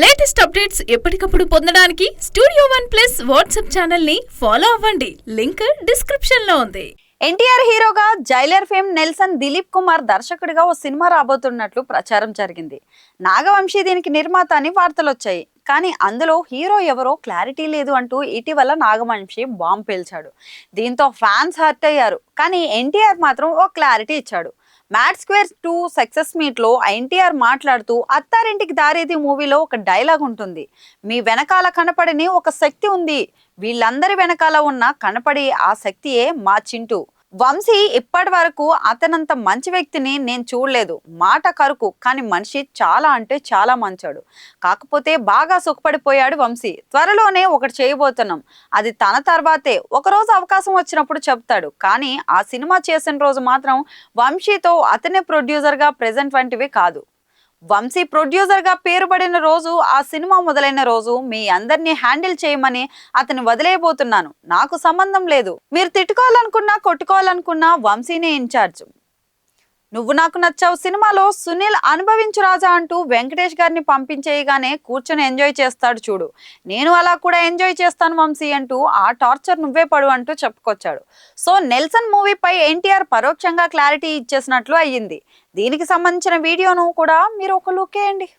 Latest updates ఎప్పటికప్పుడు పొందడానికి studio one plus WhatsApp channel ని ఫాలో అవ్వండి. లింక్ డిస్క్రిప్షన్ లో ఉంది. ఎన్టీఆర్ హీరోగా Jailer fame Nelson Dilip Kumar దర్శకుడిగా ఓ సినిమా రాబోతున్నట్లు ప్రచారం జరిగింది. నాగవంశీ దీనికి నిర్మాత అని వార్తలు వచ్చాయి. కానీ అందులో హీరో ఎవరో క్లారిటీ లేదు అంటూ ఇటీవల నాగవంశీ బాంబ్ పేల్చాడు. దీంతో ఫ్యాన్స్ హర్ట్ అయ్యారు. కానీ ఎన్టీఆర్ మాత్రం ఓ క్లారిటీ ఇచ్చాడు. మ్యాడ్ స్క్వేర్ 2 సక్సెస్ మీట్ లో ఎన్టీఆర్ మాట్లాడుతూ అత్తారింటికి దారేది మూవీలో ఒక డైలాగ్ ఉంటుంది. మీ వెనకాల కనపడని ఒక శక్తి ఉంది, వీళ్ళందరి వెనకాల ఉన్న కనపడి ఆ శక్తియే మా చింటూ. వంశీ ఇప్పటి వరకు అతనంత మంచి వ్యక్తిని నేను చూడలేదు. మాట కరుకు కానీ మనిషి చాలా అంటే చాలా మంచాడు. కాకపోతే బాగా సుఖపడిపోయాడు వంశీ. త్వరలోనే ఒకటి చేయబోతున్నాం, అది తన తర్వాతే. ఒకరోజు అవకాశం వచ్చినప్పుడు చెప్తాడు. కానీ ఆ సినిమా చేసిన రోజు మాత్రం వంశీతో అతనే ప్రొడ్యూసర్గా ప్రెజెంట్ వంటివి కాదు. వంశీ ప్రొడ్యూసర్గా పేరుపడిన రోజు, ఆ సినిమా మొదలైన రోజు మీ అందరినీ హ్యాండిల్ చేయమని అతను వదిలేయబోతున్నాను. నాకు సంబంధం లేదు. మీరు తిట్టుకోవాలనుకున్నా కొట్టుకోవాలనుకున్నా వంశీనే ఇన్ఛార్జ్. నువ్వు నాకు నచ్చావు సినిమాలో సునీల్ అనుభవించు రాజా అంటూ వెంకటేష్ గారిని పంపించేయగానే కూర్చొని ఎంజాయ్ చేస్తాడు చూడు, నేను అలా కూడా ఎంజాయ్ చేస్తాను వంశీ అంటూ ఆ టార్చర్ నువ్వే పడు అంటూ చెప్పుకొచ్చాడు. సో నెల్సన్ మూవీపై ఎన్టీఆర్ పరోక్షంగా క్లారిటీ ఇచ్చేసినట్లు అయ్యింది. దీనికి సంబంధించిన వీడియోను కూడా మీరు ఒక లుక్ వేయండి.